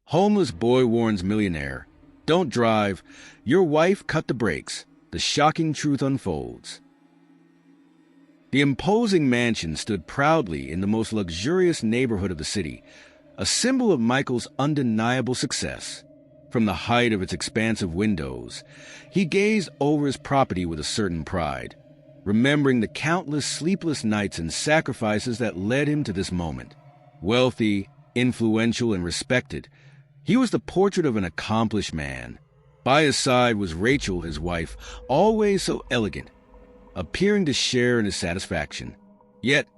Homeless boy warns millionaire. Don't drive. Your wife cut the brakes. The shocking truth unfolds. The imposing mansion stood proudly in the most luxurious neighborhood of the city, a symbol of Michael's undeniable success. From the height of its expansive windows, he gazed over his property with a certain pride, remembering the countless sleepless nights and sacrifices that led him to this moment. Wealthy, influential, and respected, he was the portrait of an accomplished man. By his side was Rachel, his wife, always so elegant, appearing to share in his satisfaction. Yet,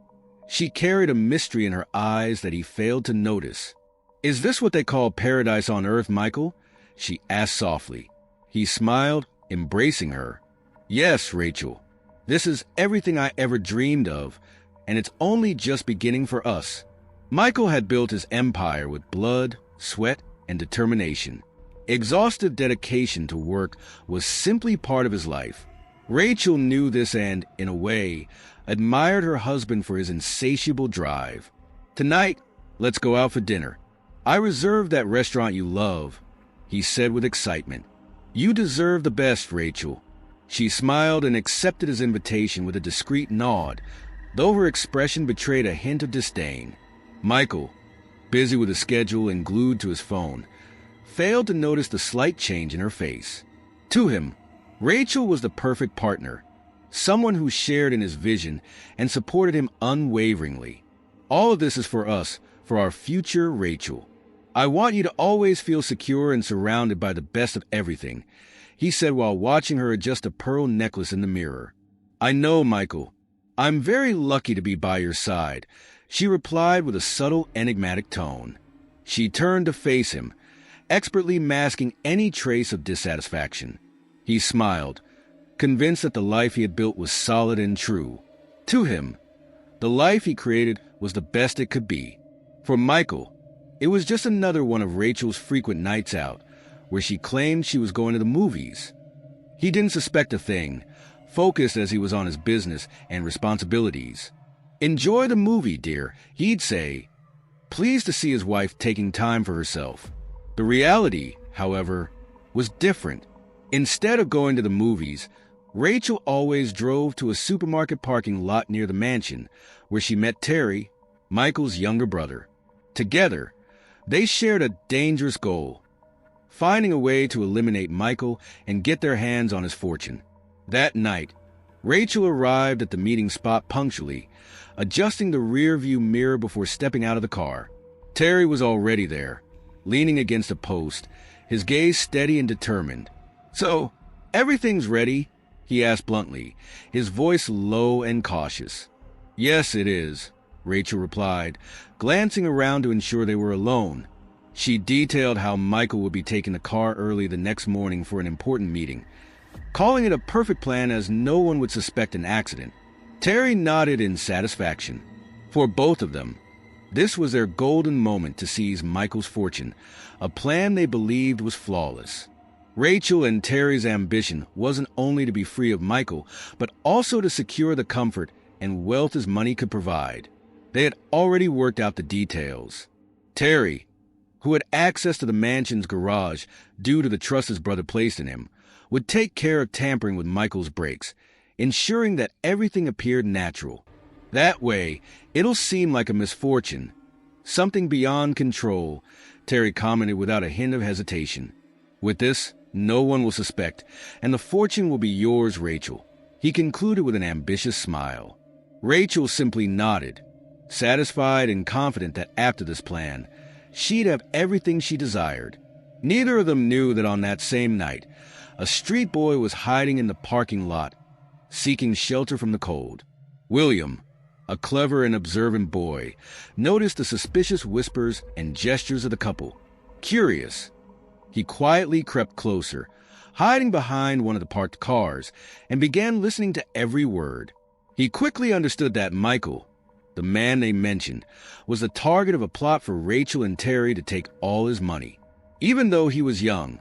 she carried a mystery in her eyes that he failed to notice. "Is this what they call paradise on earth, Michael?" she asked softly. He smiled, embracing her. "Yes, Rachel. This is everything I ever dreamed of, and it's only just beginning for us." Michael had built his empire with blood, sweat, and determination. Exhaustive dedication to work was simply part of his life. Rachel knew this and, in a way, admired her husband for his insatiable drive. "Tonight, let's go out for dinner. I reserved that restaurant you love," he said with excitement. "You deserve the best, Rachel." She smiled and accepted his invitation with a discreet nod, though her expression betrayed a hint of disdain. Michael, busy with his schedule and glued to his phone, failed to notice the slight change in her face. To him, Rachel was the perfect partner, someone who shared in his vision and supported him unwaveringly. "All of this is for us, for our future, Rachel. I want you to always feel secure and surrounded by the best of everything," he said while watching her adjust a pearl necklace in the mirror. "I know, Michael. I'm very lucky to be by your side," she replied with a subtle, enigmatic tone. She turned to face him, expertly masking any trace of dissatisfaction. He smiled, convinced that the life he had built was solid and true. To him, the life he created was the best it could be. For Michael, it was just another one of Rachel's frequent nights out, where she claimed she was going to the movies. He didn't suspect a thing, focused as he was on his business and responsibilities. "Enjoy the movie, dear," he'd say, pleased to see his wife taking time for herself. The reality, however, was different. Instead of going to the movies, Rachel always drove to a supermarket parking lot near the mansion, where she met Terry, Michael's younger brother. Together, they shared a dangerous goal: finding a way to eliminate Michael and get their hands on his fortune. That night, Rachel arrived at the meeting spot punctually, adjusting the rear-view mirror before stepping out of the car. Terry was already there, leaning against a post, his gaze steady and determined. "So, everything's ready?" he asked bluntly, his voice low and cautious. "Yes, it is," Rachel replied, glancing around to ensure they were alone. She detailed how Michael would be taking the car early the next morning for an important meeting, calling it a perfect plan as no one would suspect an accident. Terry nodded in satisfaction. For both of them, this was their golden moment to seize Michael's fortune, a plan they believed was flawless. Rachel and Terry's ambition wasn't only to be free of Michael, but also to secure the comfort and wealth his money could provide. They had already worked out the details. Terry, who had access to the mansion's garage due to the trust his brother placed in him, would take care of tampering with Michael's brakes, ensuring that everything appeared natural. That way, it'll seem like a misfortune, something beyond control, Terry commented without a hint of hesitation. "With this, no one will suspect, and the fortune will be yours, Rachel," he concluded with an ambitious smile. Rachel simply nodded, satisfied and confident that after this plan, she'd have everything she desired. Neither of them knew that on that same night, a street boy was hiding in the parking lot, seeking shelter from the cold. William, a clever and observant boy, noticed the suspicious whispers and gestures of the couple. Curious, he quietly crept closer, hiding behind one of the parked cars, and began listening to every word. He quickly understood that Michael, the man they mentioned, was the target of a plot for Rachel and Terry to take all his money. Even though he was young,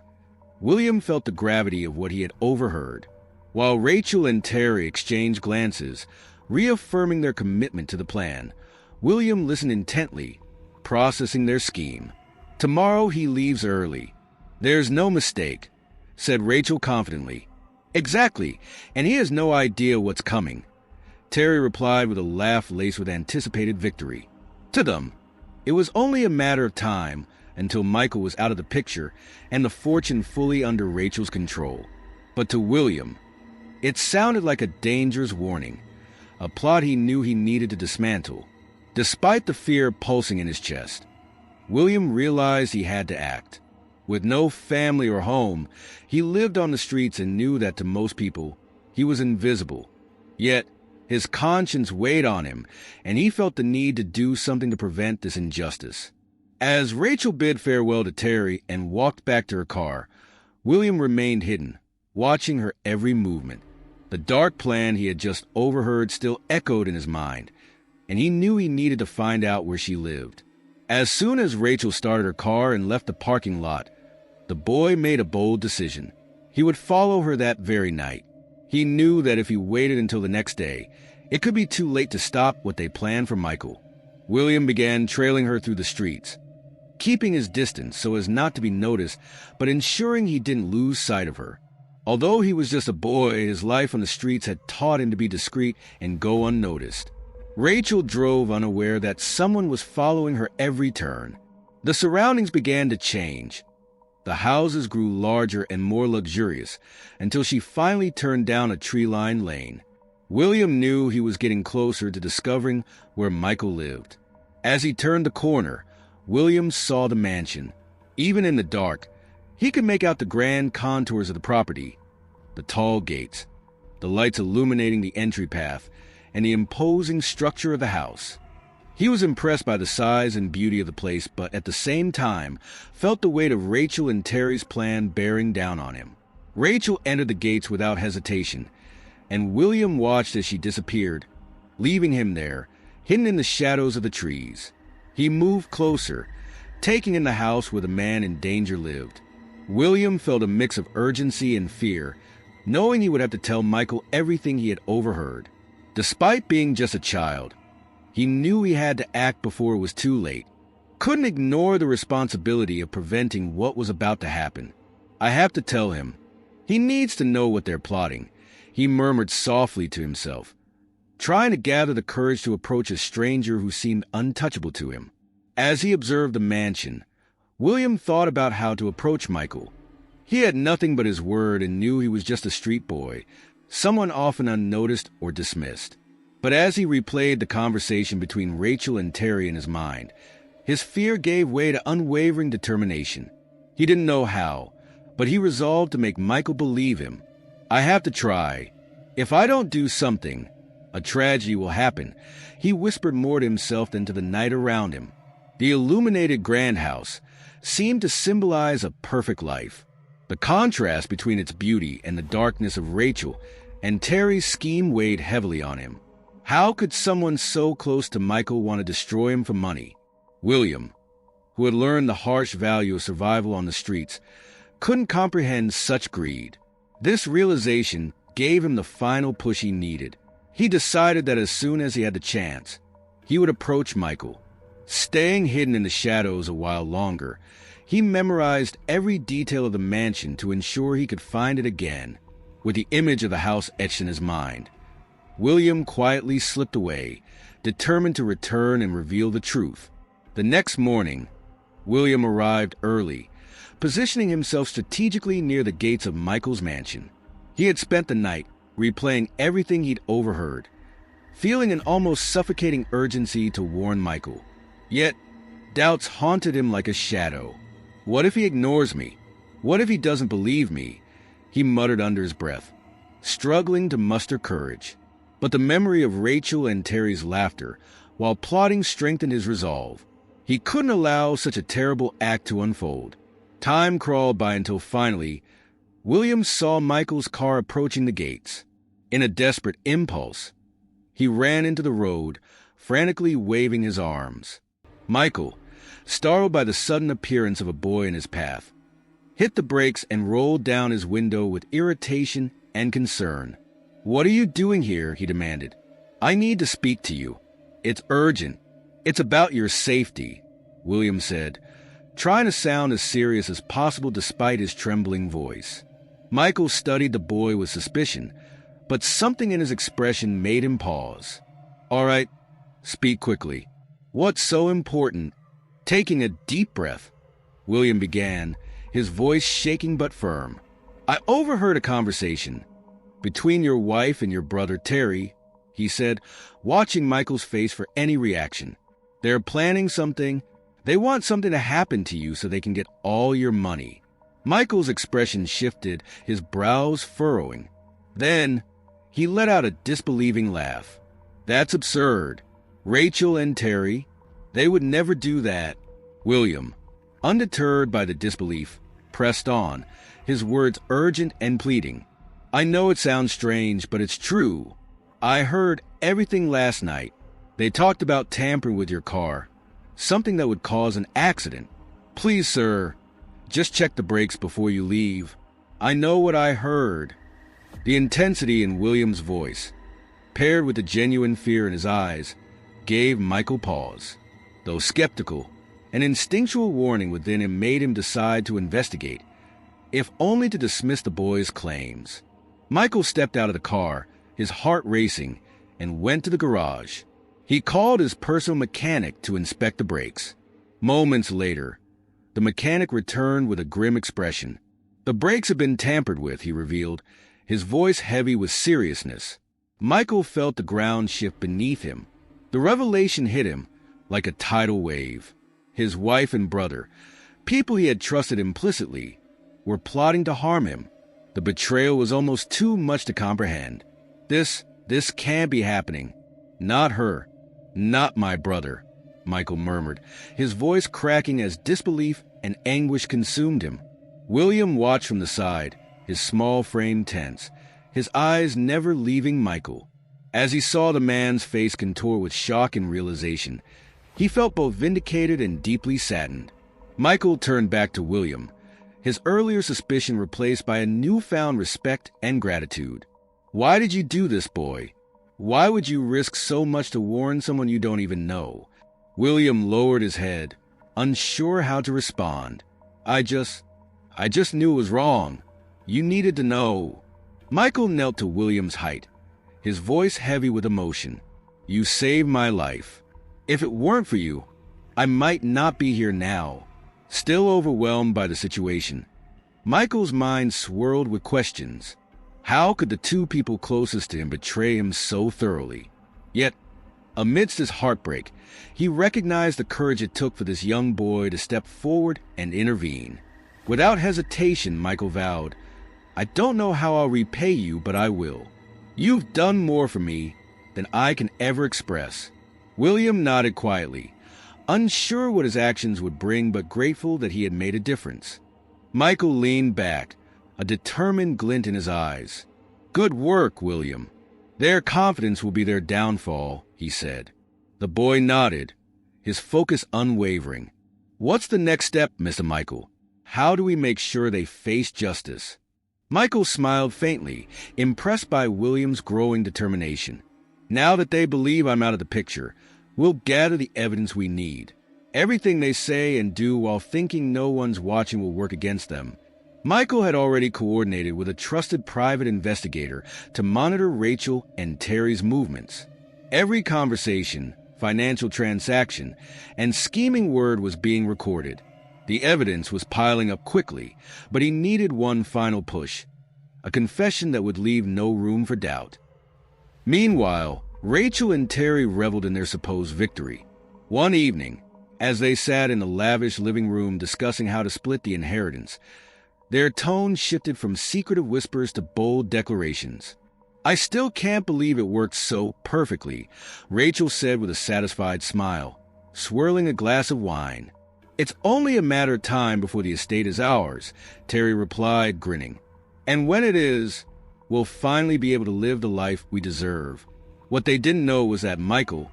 William felt the gravity of what he had overheard. While Rachel and Terry exchanged glances, reaffirming their commitment to the plan, William listened intently, processing their scheme. Tomorrow he leaves early. There's no mistake, said Rachel confidently. Exactly, and he has no idea what's coming, Terry replied with a laugh laced with anticipated victory. To them, it was only a matter of time until Michael was out of the picture and the fortune fully under Rachel's control. But to William, it sounded like a dangerous warning, a plot he knew he needed to dismantle. Despite the fear pulsing in his chest, William realized he had to act. With no family or home, he lived on the streets and knew that to most people, he was invisible. Yet, his conscience weighed on him, and he felt the need to do something to prevent this injustice. As Rachel bid farewell to Terry and walked back to her car, William remained hidden, watching her every movement. The dark plan he had just overheard still echoed in his mind, and he knew he needed to find out where she lived. As soon as Rachel started her car and left the parking lot, the boy made a bold decision. He would follow her that very night. He knew that if he waited until the next day, it could be too late to stop what they planned for Michael. William began trailing her through the streets, keeping his distance so as not to be noticed, but ensuring he didn't lose sight of her. Although he was just a boy, his life on the streets had taught him to be discreet and go unnoticed. Rachel drove unaware that someone was following her every turn. The surroundings began to change. The houses grew larger and more luxurious until she finally turned down a tree-lined lane. William knew he was getting closer to discovering where Michael lived. As he turned the corner, William saw the mansion. Even in the dark, he could make out the grand contours of the property, the tall gates, the lights illuminating the entry path, and the imposing structure of the house. He was impressed by the size and beauty of the place, but at the same time felt the weight of Rachel and Terry's plan bearing down on him. Rachel entered the gates without hesitation, and William watched as she disappeared, leaving him there, hidden in the shadows of the trees. He moved closer, taking in the house where the man in danger lived. William felt a mix of urgency and fear, knowing he would have to tell Michael everything he had overheard. Despite being just a child, he knew he had to act before it was too late. Couldn't ignore the responsibility of preventing what was about to happen. I have to tell him. He needs to know what they're plotting, he murmured softly to himself, trying to gather the courage to approach a stranger who seemed untouchable to him. As he observed the mansion, William thought about how to approach Michael. He had nothing but his word and knew he was just a street boy, someone often unnoticed or dismissed. But as he replayed the conversation between Rachel and Terry in his mind, his fear gave way to unwavering determination. He didn't know how, but he resolved to make Michael believe him. I have to try. If I don't do something, a tragedy will happen, he whispered more to himself than to the night around him. The illuminated grand house seemed to symbolize a perfect life. The contrast between its beauty and the darkness of Rachel and Terry's scheme weighed heavily on him. How could someone so close to Michael want to destroy him for money? William, who had learned the harsh value of survival on the streets, couldn't comprehend such greed. This realization gave him the final push he needed. He decided that as soon as he had the chance, he would approach Michael. Staying hidden in the shadows a while longer, he memorized every detail of the mansion to ensure he could find it again, with the image of the house etched in his mind. William quietly slipped away, determined to return and reveal the truth. The next morning, William arrived early, positioning himself strategically near the gates of Michael's mansion. He had spent the night replaying everything he'd overheard, feeling an almost suffocating urgency to warn Michael. Yet, doubts haunted him like a shadow. What if he ignores me? What if he doesn't believe me? He muttered under his breath, struggling to muster courage. But the memory of Rachel and Terry's laughter while plotting strengthened his resolve. He couldn't allow such a terrible act to unfold. Time crawled by until finally, William saw Michael's car approaching the gates. In a desperate impulse, he ran into the road, frantically waving his arms. Michael, startled by the sudden appearance of a boy in his path, hit the brakes and rolled down his window with irritation and concern. "What are you doing here?" he demanded. "I need to speak to you. It's urgent. It's about your safety," William said, trying to sound as serious as possible despite his trembling voice. Michael studied the boy with suspicion, but something in his expression made him pause. "All right, speak quickly. What's so important?" Taking a deep breath, William began, his voice shaking but firm. "I overheard a conversation between your wife and your brother Terry," he said, watching Michael's face for any reaction. "They're planning something. They want something to happen to you so they can get all your money." Michael's expression shifted, his brows furrowing. Then he let out a disbelieving laugh. "That's absurd. Rachel and Terry, they would never do that." William, undeterred by the disbelief, pressed on, his words urgent and pleading. "I know it sounds strange, but it's true. I heard everything last night. They talked about tampering with your car, something that would cause an accident. Please, sir, just check the brakes before you leave. I know what I heard." The intensity in William's voice, paired with the genuine fear in his eyes, gave Michael pause. Though skeptical, an instinctual warning within him made him decide to investigate, if only to dismiss the boy's claims. Michael stepped out of the car, his heart racing, and went to the garage. He called his personal mechanic to inspect the brakes. Moments later, the mechanic returned with a grim expression. "The brakes have been tampered with," he revealed, his voice heavy with seriousness. Michael felt the ground shift beneath him. The revelation hit him like a tidal wave. His wife and brother, people he had trusted implicitly, were plotting to harm him. The betrayal was almost too much to comprehend. This can't be happening. Not her. Not my brother," Michael murmured, his voice cracking as disbelief and anguish consumed him. William watched from the side, his small frame tense, his eyes never leaving Michael. As he saw the man's face contour with shock and realization, he felt both vindicated and deeply saddened. Michael turned back to William, his earlier suspicion replaced by a newfound respect and gratitude. "Why did you do this, boy? Why would you risk so much to warn someone you don't even know?" William lowered his head, unsure how to respond. I just knew it was wrong. You needed to know." Michael knelt to William's height, his voice heavy with emotion. "You saved my life. If it weren't for you, I might not be here now." Still overwhelmed by the situation, Michael's mind swirled with questions. How could the two people closest to him betray him so thoroughly? Yet, amidst his heartbreak, he recognized the courage it took for this young boy to step forward and intervene. Without hesitation, Michael vowed, "I don't know how I'll repay you, but I will. You've done more for me than I can ever express." William nodded quietly, unsure what his actions would bring, but grateful that he had made a difference. Michael leaned back, a determined glint in his eyes. "Good work, William. Their confidence will be their downfall," he said. The boy nodded, his focus unwavering. "What's the next step, Mr. Michael? How do we make sure they face justice?" Michael smiled faintly, impressed by William's growing determination. "Now that they believe I'm out of the picture, we'll gather the evidence we need. Everything they say and do while thinking no one's watching will work against them." Michael had already coordinated with a trusted private investigator to monitor Rachel and Terry's movements. Every conversation, financial transaction, and scheming word was being recorded. The evidence was piling up quickly, but he needed one final push, a confession that would leave no room for doubt. Meanwhile, Rachel and Terry reveled in their supposed victory. One evening, as they sat in a lavish living room discussing how to split the inheritance, their tone shifted from secretive whispers to bold declarations. "I still can't believe it worked so perfectly," Rachel said with a satisfied smile, swirling a glass of wine. "It's only a matter of time before the estate is ours," Terry replied, grinning. "And when it is, we'll finally be able to live the life we deserve." What they didn't know was that Michael,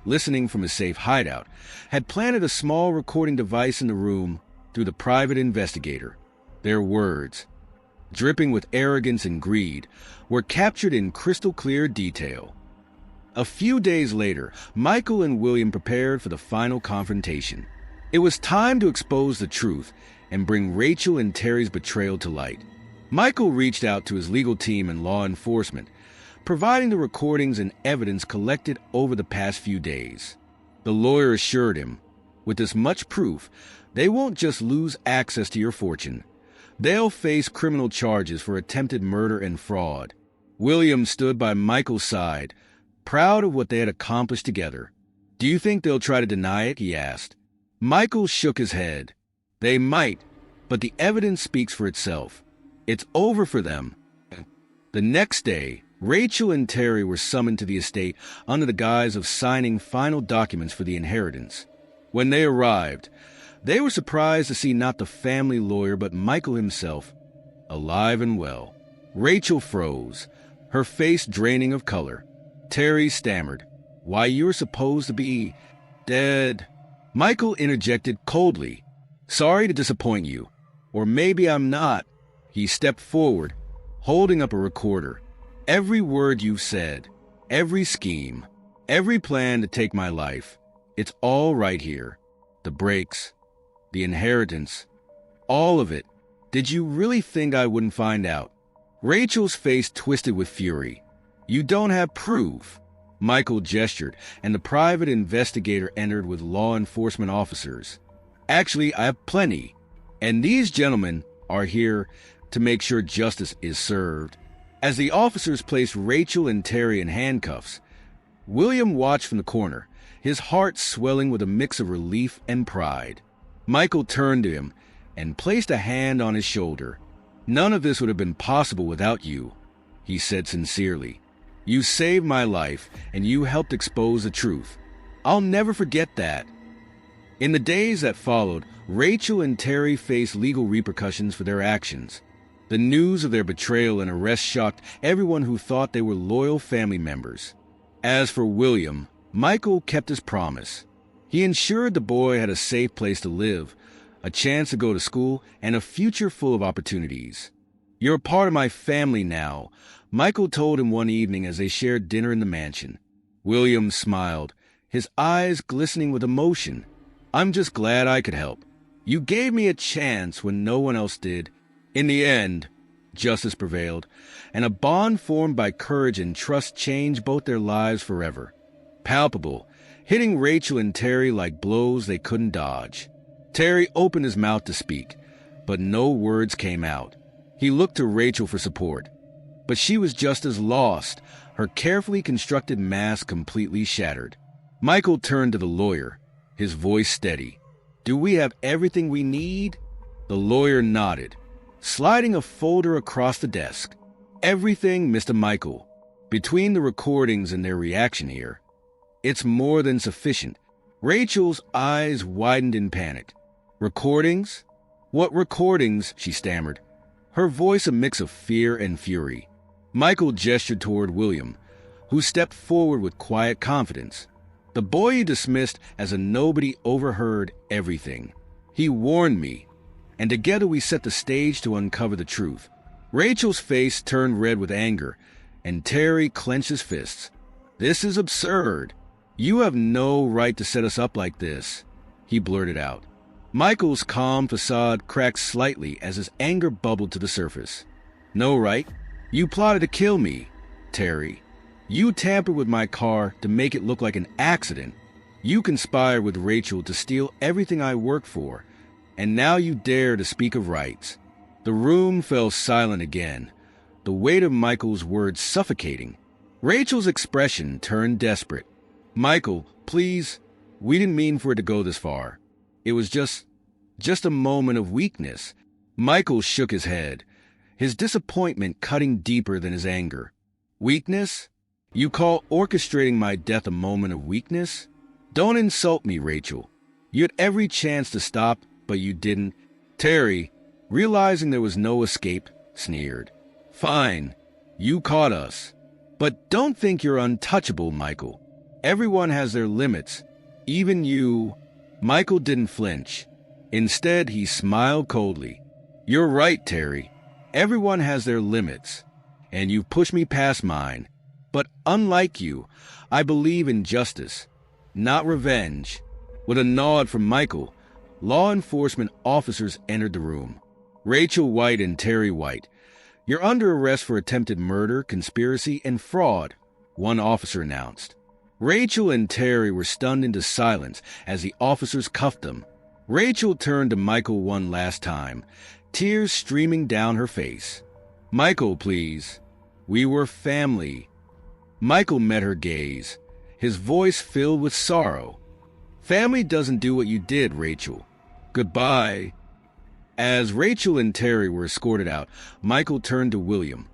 listening from his safe hideout, had planted a small recording device in the room through the private investigator. Their words, dripping with arrogance and greed, were captured in crystal-clear detail. A few days later, Michael and William prepared for the final confrontation. It was time to expose the truth and bring Rachel and Terry's betrayal to light. Michael reached out to his legal team and law enforcement, providing the recordings and evidence collected over the past few days. The lawyer assured him, with this much proof, they won't just lose access to your fortune. They'll face criminal charges for attempted murder and fraud. William stood by Michael's side, proud of what they had accomplished together. "Do you think they'll try to deny it?" he asked. Michael shook his head. "They might, but the evidence speaks for itself. It's over for them." The next day, Rachel and Terry were summoned to the estate under the guise of signing final documents for the inheritance. When they arrived, they were surprised to see not the family lawyer but Michael himself, alive and well. Rachel froze, her face draining of color. Terry stammered, "Why, you're supposed to be dead." Michael interjected coldly, "Sorry to disappoint you. Or maybe I'm not." He stepped forward, holding up a recorder. "Every word you've said, every scheme, every plan to take my life, it's all right here. The breaks, the inheritance, all of it. Did you really think I wouldn't find out?" Rachel's face twisted with fury. "You don't have proof." Michael gestured, and the private investigator entered with law enforcement officers. "Actually, I have plenty, and these gentlemen are here to make sure justice is served." As the officers placed Rachel and Terry in handcuffs, William watched from the corner, his heart swelling with a mix of relief and pride. Michael turned to him and placed a hand on his shoulder. "None of this would have been possible without you," he said sincerely. "You saved my life, and you helped expose the truth. I'll never forget that." In the days that followed, Rachel and Terry faced legal repercussions for their actions. The news of their betrayal and arrest shocked everyone who thought they were loyal family members. As for William, Michael kept his promise. He ensured the boy had a safe place to live, a chance to go to school, and a future full of opportunities. "You're a part of my family now," Michael told him one evening as they shared dinner in the mansion. William smiled, his eyes glistening with emotion. "I'm just glad I could help. You gave me a chance when no one else did." In the end, justice prevailed, and a bond formed by courage and trust changed both their lives forever. Palpable, hitting Rachel and Terry like blows they couldn't dodge. Terry opened his mouth to speak, but no words came out. He looked to Rachel for support, but she was just as lost, her carefully constructed mask completely shattered. Michael turned to the lawyer, his voice steady. "Do we have everything we need?" The lawyer nodded, sliding a folder across the desk. "Everything, Mr. Michael. Between the recordings and their reaction here, it's more than sufficient." Rachel's eyes widened in panic. "Recordings? What recordings?" she stammered, her voice a mix of fear and fury. Michael gestured toward William, who stepped forward with quiet confidence. "The boy you dismissed as a nobody overheard everything. He warned me, and together we set the stage to uncover the truth." Rachel's face turned red with anger, and Terry clenched his fists. "This is absurd. You have no right to set us up like this," he blurted out. Michael's calm facade cracked slightly as his anger bubbled to the surface. "No right? You plotted to kill me, Terry. You tampered with my car to make it look like an accident. You conspired with Rachel to steal everything I worked for, and now you dare to speak of rights." The room fell silent again, the weight of Michael's words suffocating. Rachel's expression turned desperate. "Michael, please, we didn't mean for it to go this far. It was just a moment of weakness." Michael shook his head, his disappointment cutting deeper than his anger. "Weakness? You call orchestrating my death a moment of weakness? Don't insult me, Rachel. You had every chance to stop, but you didn't." Terry, realizing there was no escape, sneered. "Fine, you caught us. But don't think you're untouchable, Michael. Everyone has their limits, even you." Michael didn't flinch. Instead, he smiled coldly. "You're right, Terry. Everyone has their limits, and you've pushed me past mine. But unlike you, I believe in justice, not revenge." With a nod from Michael, law enforcement officers entered the room. Rachel White and Terry White, you're under arrest for attempted murder, conspiracy, and fraud, one officer announced. Rachel and Terry were stunned into silence as the officers cuffed them. Rachel turned to Michael one last time, tears streaming down her face. "Michael, please. We were family." Michael met her gaze, his voice filled with sorrow. "Family doesn't do what you did, Rachel. Goodbye." As Rachel and Terry were escorted out, Michael turned to William,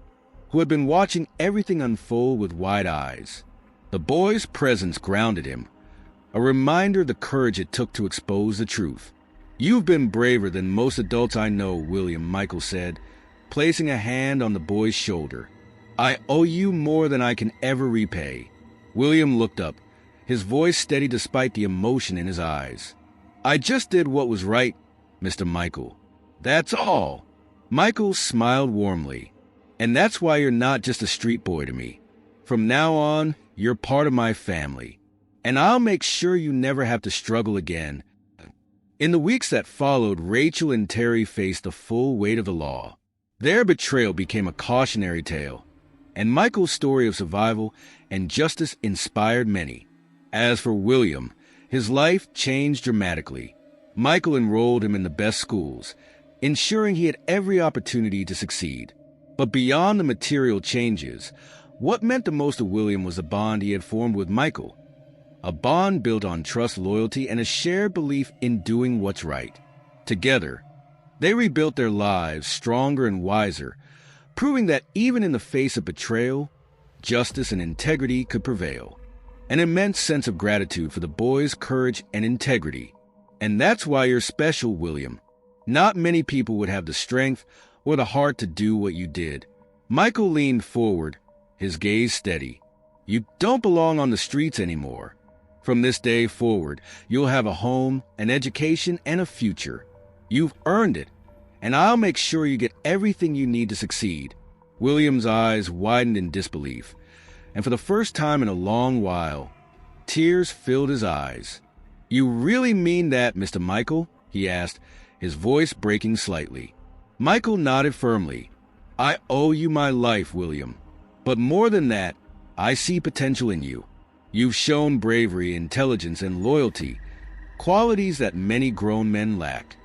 who had been watching everything unfold with wide eyes. The boy's presence grounded him, a reminder of the courage it took to expose the truth. "You've been braver than most adults I know, William," Michael said, placing a hand on the boy's shoulder. "I owe you more than I can ever repay." William looked up, his voice steady despite the emotion in his eyes. "I just did what was right, Mr. Michael. That's all." Michael smiled warmly. "And that's why you're not just a street boy to me. From now on, you're part of my family. And I'll make sure you never have to struggle again." In the weeks that followed, Rachel and Terry faced the full weight of the law. Their betrayal became a cautionary tale, and Michael's story of survival and justice inspired many. As for William, his life changed dramatically. Michael enrolled him in the best schools, ensuring he had every opportunity to succeed. But beyond the material changes, what meant the most to William was the bond he had formed with Michael. A bond built on trust, loyalty, and a shared belief in doing what's right. Together, they rebuilt their lives stronger and wiser, proving that even in the face of betrayal, justice and integrity could prevail. An immense sense of gratitude for the boy's courage and integrity. And that's why you're special, William. Not many people would have the strength or the heart to do what you did. Michael leaned forward, his gaze steady. "You don't belong on the streets anymore. From this day forward, you'll have a home, an education, and a future. You've earned it, and I'll make sure you get everything you need to succeed." William's eyes widened in disbelief, and for the first time in a long while, tears filled his eyes. "You really mean that, Mr. Michael?" he asked, his voice breaking slightly. Michael nodded firmly. "I owe you my life, William. But more than that, I see potential in you. You've shown bravery, intelligence, and loyalty, qualities that many grown men lack.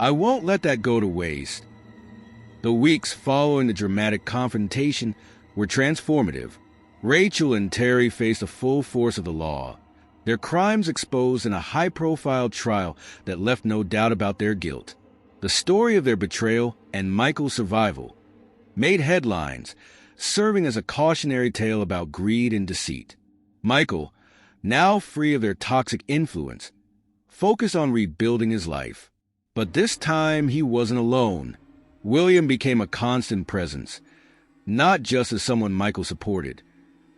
I won't let that go to waste." The weeks following the dramatic confrontation were transformative. Rachel and Terry faced the full force of the law, their crimes exposed in a high-profile trial that left no doubt about their guilt. The story of their betrayal and Michael's survival made headlines, serving as a cautionary tale about greed and deceit. Michael, now free of their toxic influence, focused on rebuilding his life. But this time he wasn't alone. William became a constant presence, not just as someone Michael supported,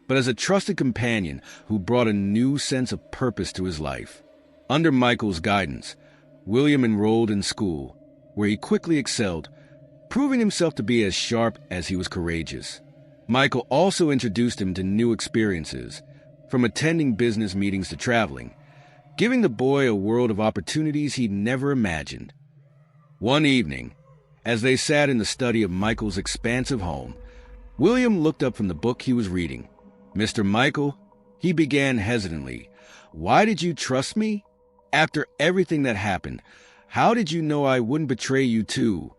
but as a trusted companion who brought a new sense of purpose to his life. Under Michael's guidance, William enrolled in school, where he quickly excelled, proving himself to be as sharp as he was courageous. Michael also introduced him to new experiences, from attending business meetings to traveling, giving the boy a world of opportunities he'd never imagined. One evening, as they sat in the study of Michael's expansive home, William looked up from the book he was reading. "Mr. Michael," he began hesitantly, "why did you trust me? After everything that happened, how did you know I wouldn't betray you too?"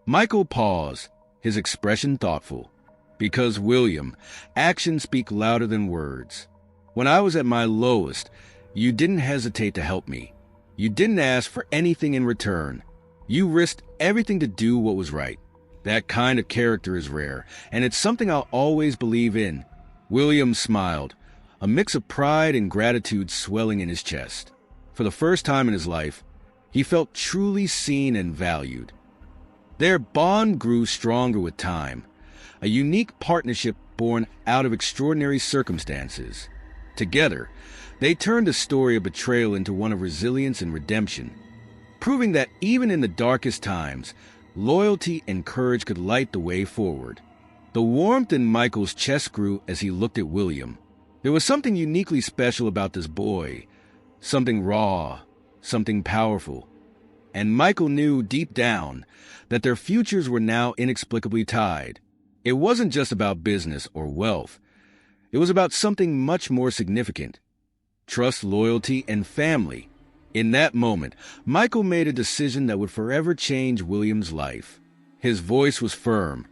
Michael paused, his expression thoughtful. "Because, William, actions speak louder than words. When I was at my lowest, you didn't hesitate to help me. You didn't ask for anything in return. You risked everything to do what was right. That kind of character is rare, and it's something I'll always believe in." William smiled, a mix of pride and gratitude swelling in his chest. For the first time in his life, he felt truly seen and valued. Their bond grew stronger with time, a unique partnership born out of extraordinary circumstances. Together, they turned the story of betrayal into one of resilience and redemption, proving that even in the darkest times, loyalty and courage could light the way forward. The warmth in Michael's chest grew as he looked at William. There was something uniquely special about this boy, something raw, something powerful. and Michael knew deep down that their futures were now inexplicably tied. It wasn't just about business or wealth. It was about something much more significant: trust, loyalty, and family. In that moment, Michael made a decision that would forever change William's life. His voice was firm,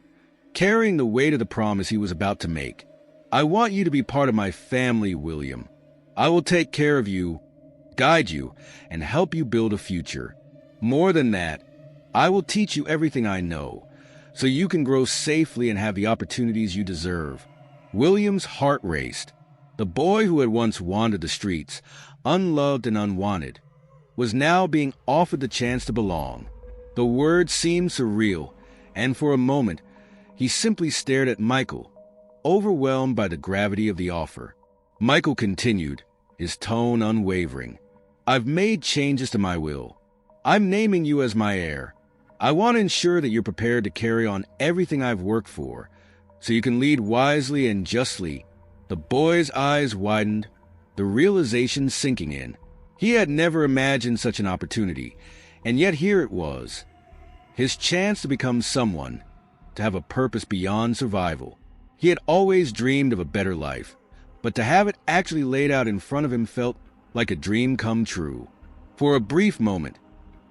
carrying the weight of the promise he was about to make. "I want you to be part of my family, William. I will take care of you, guide you, and help you build a future. More than that, I will teach you everything I know, so you can grow safely and have the opportunities you deserve." William's heart raced. The boy who had once wandered the streets, unloved and unwanted, was now being offered the chance to belong. The words seemed surreal, and for a moment, he simply stared at Michael, overwhelmed by the gravity of the offer. Michael continued, his tone unwavering. "I've made changes to my will. I'm naming you as my heir. I want to ensure that you're prepared to carry on everything I've worked for, so you can lead wisely and justly." The boy's eyes widened, the realization sinking in. He had never imagined such an opportunity, and yet here it was. His chance to become someone, to have a purpose beyond survival. He had always dreamed of a better life, but to have it actually laid out in front of him felt like a dream come true. For a brief moment,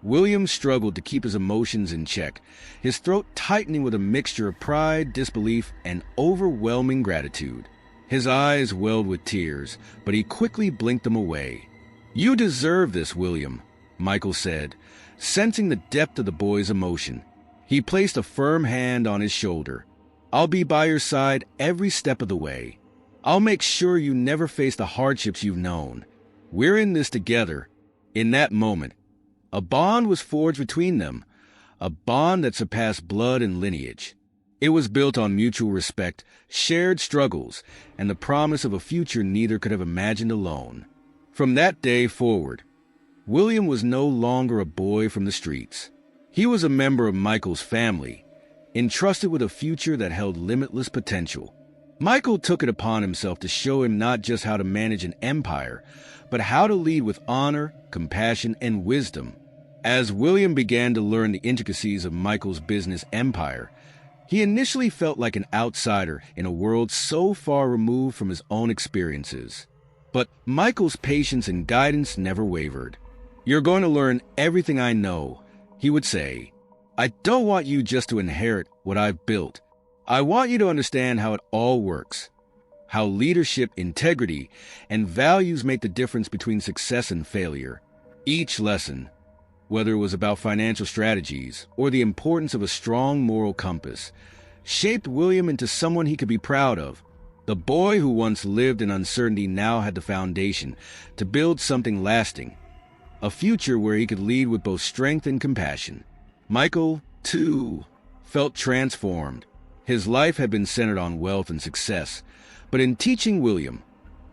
William struggled to keep his emotions in check, his throat tightening with a mixture of pride, disbelief, and overwhelming gratitude. His eyes welled with tears, but he quickly blinked them away. "You deserve this, William," Michael said, sensing the depth of the boy's emotion. He placed a firm hand on his shoulder. "I'll be by your side every step of the way. I'll make sure you never face the hardships you've known. We're in this together." In that moment, a bond was forged between them, a bond that surpassed blood and lineage. It was built on mutual respect, shared struggles, and the promise of a future neither could have imagined alone. From that day forward, William was no longer a boy from the streets. He was a member of Michael's family, entrusted with a future that held limitless potential. Michael took it upon himself to show him not just how to manage an empire, but how to lead with honor, compassion, and wisdom. As William began to learn the intricacies of Michael's business empire, he initially felt like an outsider in a world so far removed from his own experiences. But Michael's patience and guidance never wavered. "You're going to learn everything I know," he would say. "I don't want you just to inherit what I've built. I want you to understand how it all works, how leadership, integrity, and values make the difference between success and failure." Each lesson, whether it was about financial strategies or the importance of a strong moral compass, shaped William into someone he could be proud of. The boy who once lived in uncertainty now had the foundation to build something lasting, a future where he could lead with both strength and compassion. Michael, too, felt transformed. His life had been centered on wealth and success, but in teaching William,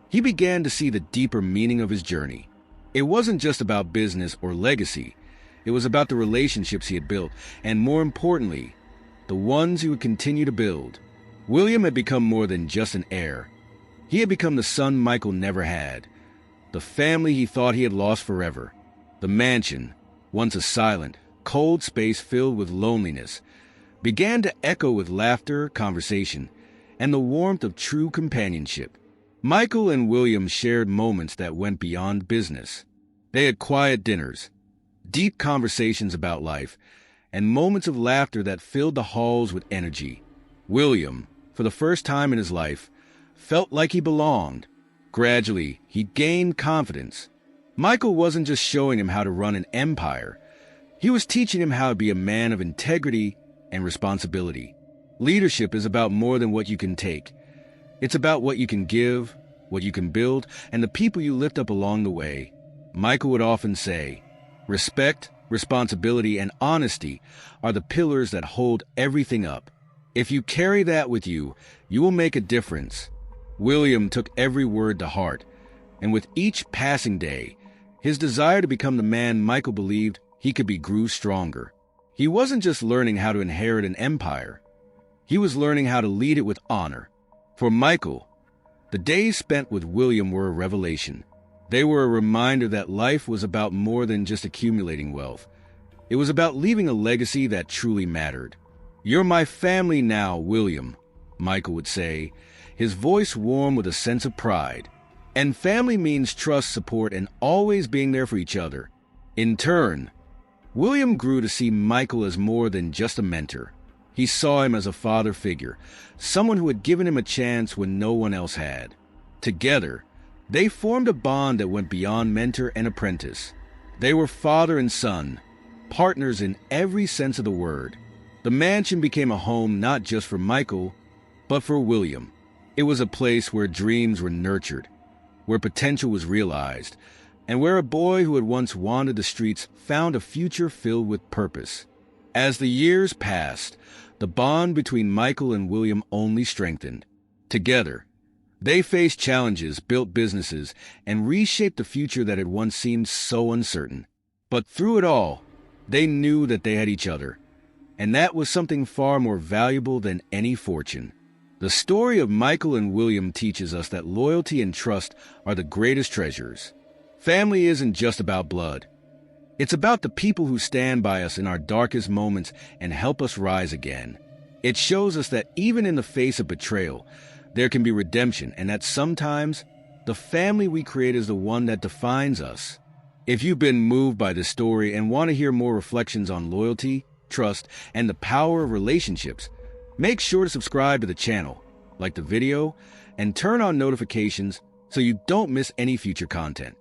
he began to see the deeper meaning of his journey. It wasn't just about business or legacy. It was about the relationships he had built, and more importantly, the ones he would continue to build. William had become more than just an heir. He had become the son Michael never had, the family he thought he had lost forever. The mansion, once a silent, cold space filled with loneliness, began to echo with laughter, conversation, and the warmth of true companionship. Michael and William shared moments that went beyond business. They had quiet dinners, deep conversations about life, and moments of laughter that filled the halls with energy. William, for the first time in his life, felt like he belonged. Gradually, he gained confidence. Michael wasn't just showing him how to run an empire. He was teaching him how to be a man of integrity and responsibility. Leadership is about more than what you can take. It's about what you can give, what you can build, and the people you lift up along the way. Michael would often say, "Respect, responsibility, and honesty are the pillars that hold everything up. If you carry that with you, you will make a difference." William took every word to heart, and with each passing day, his desire to become the man Michael believed he could be grew stronger. He wasn't just learning how to inherit an empire. He was learning how to lead it with honor. For Michael, the days spent with William were a revelation. They were a reminder that life was about more than just accumulating wealth. It was about leaving a legacy that truly mattered. "You're my family now, William," Michael would say, his voice warm with a sense of pride. And family means trust, support, and always being there for each other. In turn, William grew to see Michael as more than just a mentor. He saw him as a father figure, someone who had given him a chance when no one else had. Together, they formed a bond that went beyond mentor and apprentice. They were father and son, partners in every sense of the word. The mansion became a home not just for Michael, but for William. It was a place where dreams were nurtured, where potential was realized, and where a boy who had once wandered the streets found a future filled with purpose. As the years passed, the bond between Michael and William only strengthened. Together, they faced challenges, built businesses, and reshaped the future that had once seemed so uncertain. But through it all, they knew that they had each other, and that was something far more valuable than any fortune. The story of Michael and William teaches us that loyalty and trust are the greatest treasures. Family isn't just about blood. It's about the people who stand by us in our darkest moments and help us rise again. It shows us that even in the face of betrayal, there can be redemption, and that sometimes the family we create is the one that defines us. If you've been moved by this story and want to hear more reflections on loyalty, trust, and the power of relationships, make sure to subscribe to the channel, like the video, and turn on notifications so you don't miss any future content.